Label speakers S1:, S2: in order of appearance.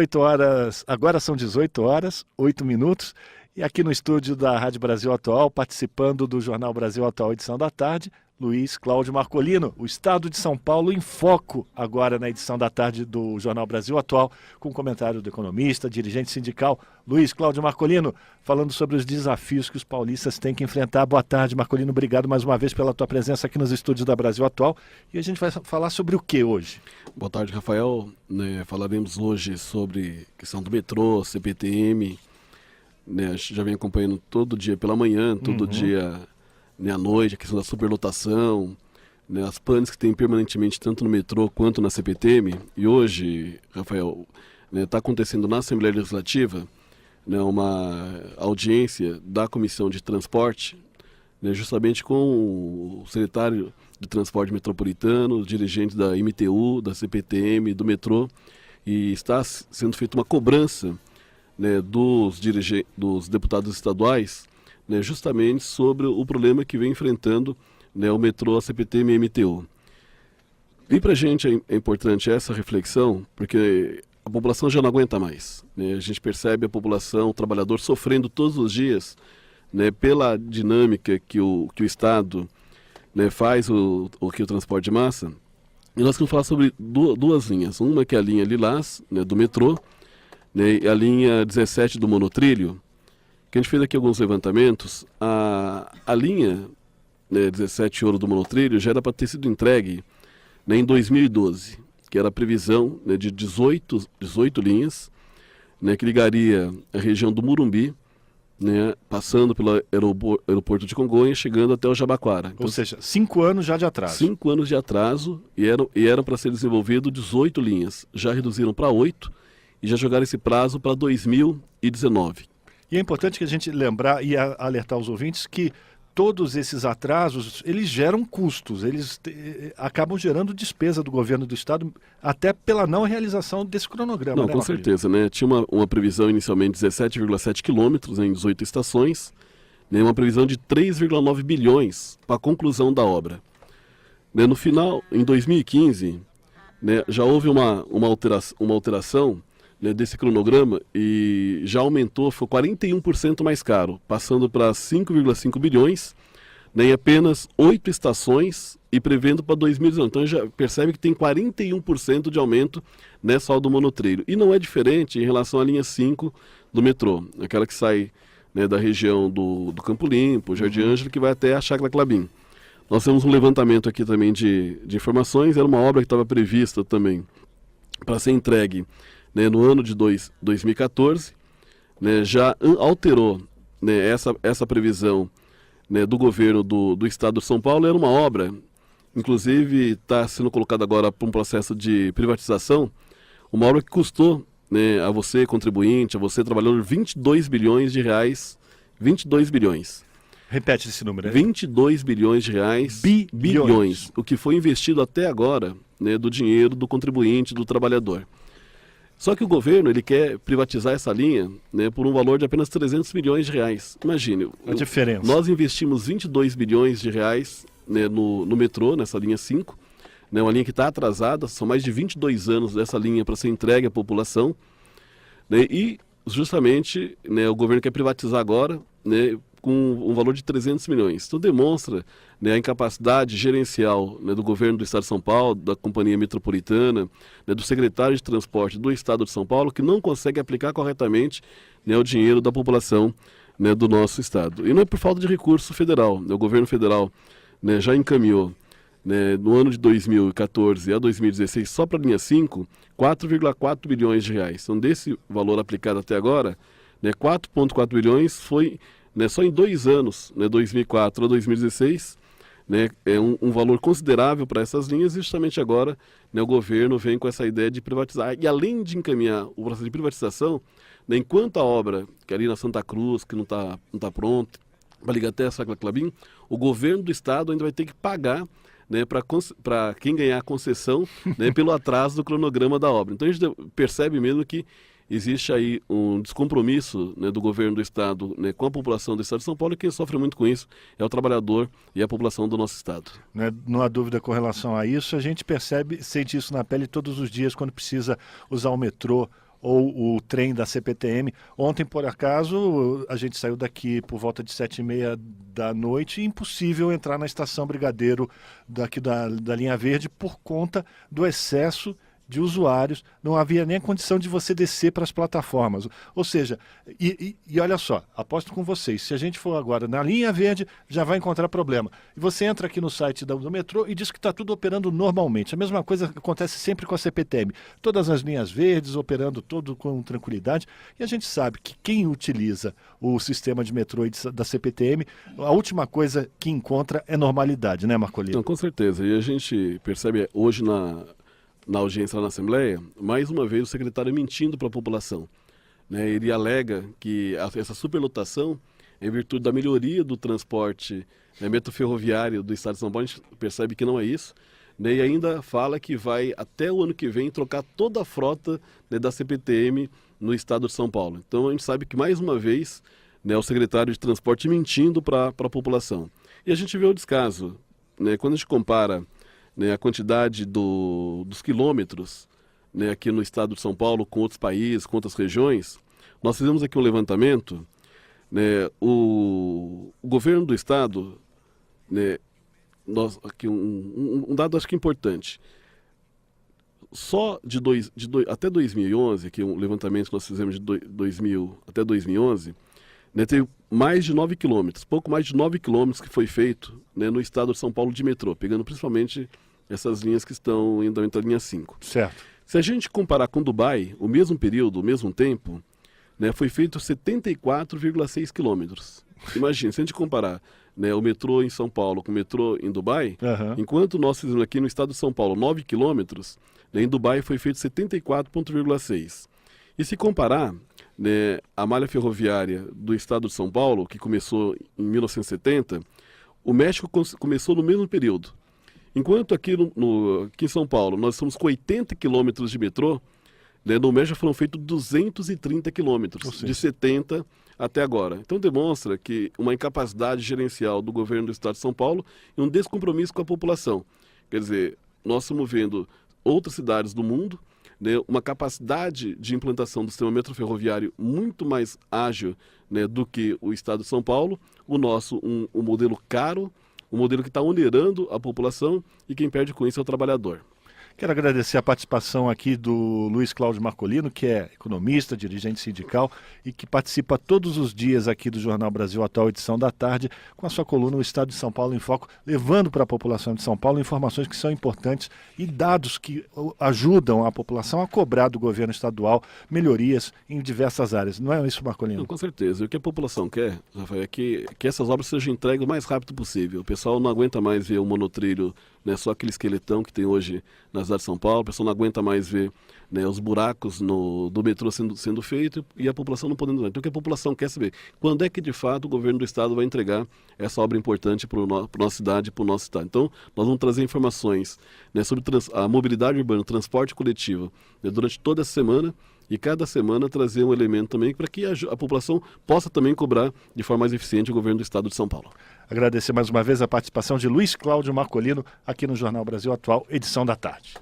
S1: 8 horas, agora são 18 horas, 8 minutos, e aqui no estúdio da Rádio Brasil Atual, participando do Jornal Brasil Atual, edição da tarde, Luiz Cláudio Marcolino, o Estado de São Paulo em foco agora na edição da tarde do Jornal Brasil Atual, com comentário do economista, dirigente sindical, Luiz Cláudio Marcolino, falando sobre os desafios que os paulistas têm que enfrentar. Boa tarde, Marcolino, obrigado mais uma vez pela tua presença aqui nos estúdios da Brasil Atual. E a gente vai falar sobre o que hoje?
S2: Boa tarde, Rafael. Falaremos hoje sobre a questão do metrô, CPTM. A gente já vem acompanhando todo dia pela manhã, todo dia à noite, a questão da superlotação, as panes que tem permanentemente tanto no metrô quanto na CPTM. E hoje, Rafael, está acontecendo na Assembleia Legislativa uma audiência da Comissão de Transporte, justamente com o secretário de Transporte Metropolitano, os dirigentes da MTU, da CPTM, do metrô, e está sendo feita uma cobrança dos deputados estaduais, justamente sobre o problema que vem enfrentando o metrô, a CPTM e a MTU. E para a gente é importante essa reflexão, porque a população já não aguenta mais. A gente percebe a população, o trabalhador sofrendo todos os dias pela dinâmica que o Estado faz o transporte de massa. E nós vamos falar sobre duas linhas. Uma que é a linha Lilás, do metrô, e a linha 17 do monotrilho, que a gente fez aqui alguns levantamentos. A linha 17 ouro do monotrilho já era para ter sido entregue em 2012, que era a previsão de 18 linhas, que ligaria a região do Murumbi, passando pelo aeroporto de Congonhas, chegando até o Jabaquara. Então,
S1: ou seja, 5 anos já de atraso.
S2: 5 anos de atraso, e eram para ser desenvolvido 18 linhas. Já reduziram para 8 e já jogaram esse prazo para 2019.
S1: E é importante que a gente lembrar e alertar os ouvintes que todos esses atrasos, eles geram custos, eles acabam gerando despesa do governo do estado, até pela não realização desse cronograma.
S2: Não, com certeza, Tinha uma previsão inicialmente de 17,7 quilômetros em 18 estações, uma previsão de 3,9 bilhões para a conclusão da obra. No final, em 2015, já houve uma alteração desse cronograma e já aumentou, foi 41% mais caro, passando para 5,5 bilhões, em apenas 8 estações e prevendo para 2019. Então já percebe que tem 41% de aumento só do monotrilho. E não é diferente em relação à linha 5 do metrô, aquela que sai da região do Campo Limpo, Jardim Ângelo, que vai até a Chácara Klabin. Nós temos um levantamento aqui também de informações, era uma obra que estava prevista também para ser entregue no ano de 2014, já alterou essa previsão do governo do estado de São Paulo. Era uma obra, inclusive está sendo colocada agora para um processo de privatização, uma obra que custou a você, contribuinte, a você, trabalhador, 22 bilhões de reais, 22 bilhões.
S1: Repete esse número.
S2: 22 bilhões de reais, bilhões, o que foi investido até agora do dinheiro do contribuinte, do trabalhador. Só que o governo ele quer privatizar essa linha por um valor de apenas 300 milhões de reais. Imagine,
S1: a diferença.
S2: Nós investimos 22 bilhões de reais no metrô, nessa linha 5, uma linha que está atrasada, são mais de 22 anos dessa linha para ser entregue à população, e justamente o governo quer privatizar agora com um valor de 300 milhões. Então demonstra a incapacidade gerencial do governo do estado de São Paulo, da companhia metropolitana, do secretário de transporte do estado de São Paulo, que não consegue aplicar corretamente o dinheiro da população do nosso estado. E não é por falta de recurso federal. O governo federal já encaminhou no ano de 2014 a 2016, só para a linha 5, 4,4 bilhões de reais. Então desse valor aplicado até agora, 4,4 bilhões foi só em 2 anos, 2004 a 2016, é um valor considerável para essas linhas, e justamente agora o governo vem com essa ideia de privatizar. E além de encaminhar o processo de privatização, enquanto a obra, que é ali na Santa Cruz, que não tá pronta, vai ligar até a Chácara Klabin, o governo do estado ainda vai ter que pagar para quem ganhar a concessão pelo atraso do cronograma da obra. Então a gente percebe mesmo que existe aí um descompromisso do governo do estado com a população do estado de São Paulo, e quem sofre muito com isso é o trabalhador e a população do nosso estado.
S1: Não há dúvida com relação a isso, a gente sente isso na pele todos os dias quando precisa usar o metrô ou o trem da CPTM. Ontem, por acaso, a gente saiu daqui por volta de 7h30 da noite, impossível entrar na Estação Brigadeiro daqui da linha verde por conta do excesso de usuários, não havia nem a condição de você descer para as plataformas. Ou seja, e olha só, aposto com vocês, se a gente for agora na linha verde, já vai encontrar problema. E você entra aqui no site do metrô e diz que está tudo operando normalmente. A mesma coisa acontece sempre com a CPTM. Todas as linhas verdes operando tudo com tranquilidade. E a gente sabe que quem utiliza o sistema de metrô da CPTM, a última coisa que encontra é normalidade, né, Marcolino?
S2: Não, com certeza. E a gente percebe hoje na audiência lá na Assembleia, mais uma vez o secretário mentindo para a população. Né? Ele alega que essa superlotação é em virtude da melhoria do transporte metroferroviário do Estado de São Paulo. A gente percebe que não é isso. Né? E ainda fala que vai, até o ano que vem, trocar toda a frota, né, da CPTM no Estado de São Paulo. Então a gente sabe que, mais uma vez, né, o secretário de Transporte mentindo para a população. E a gente vê o descaso. Né? Quando a gente compara, né, a quantidade dos quilômetros, né, aqui no estado de São Paulo com outros países, com outras regiões, nós fizemos aqui um levantamento, né, o governo do estado, né, aqui um dado acho que importante, só até 2011, aqui um levantamento que nós fizemos de 2000 até 2011, né, teve mais de 9 quilômetros, pouco mais de 9 quilômetros que foi feito, né, no estado de São Paulo de metrô, pegando principalmente essas linhas que estão em andamento da linha 5.
S1: Certo.
S2: Se a gente comparar com Dubai, o mesmo período, o mesmo tempo, né, foi feito 74,6 quilômetros. Imagina, se a gente comparar, né, o metrô em São Paulo com o metrô em Dubai, enquanto nós fizemos aqui no estado de São Paulo 9 quilômetros, né, em Dubai foi feito 74,6. E se comparar, né, a malha ferroviária do estado de São Paulo, que começou em 1970, o México começou no mesmo período. Enquanto aqui em São Paulo nós estamos com 80 quilômetros de metrô, né, no México foram feitos 230 quilômetros, de 70 até agora. Então demonstra que uma incapacidade gerencial do governo do estado de São Paulo e um descompromisso com a população. Quer dizer, nós estamos vendo outras cidades do mundo, né, uma capacidade de implantação do sistema metroferroviário muito mais ágil, né, do que o estado de São Paulo. O nosso, um modelo caro, um modelo que está onerando a população, e quem perde com isso é o trabalhador.
S1: Quero agradecer a participação aqui do Luiz Cláudio Marcolino, que é economista, dirigente sindical e que participa todos os dias aqui do Jornal Brasil Atual, edição da tarde, com a sua coluna O Estado de São Paulo em Foco, levando para a população de São Paulo informações que são importantes e dados que ajudam a população a cobrar do governo estadual melhorias em diversas áreas. Não é isso, Marcolino?
S2: Não, com certeza. E o que a população quer, Rafael, é que essas obras sejam entregues o mais rápido possível. O pessoal não aguenta mais ver o monotrilho, né, só aquele esqueletão que tem hoje na cidade de São Paulo. O pessoal não aguenta mais ver, né, os buracos do metrô sendo feito e a população não podendo. Então o que a população quer saber? Quando é que de fato o governo do estado vai entregar essa obra importante para a nossa cidade e para o nosso estado? Então nós vamos trazer informações, né, sobre a mobilidade urbana, transporte coletivo, né, durante toda essa semana, e cada semana trazer um elemento também para que a população possa também cobrar de forma mais eficiente o governo do estado de São Paulo.
S1: Agradecer mais uma vez a participação de Luiz Cláudio Marcolino aqui no Jornal Brasil Atual, edição da tarde.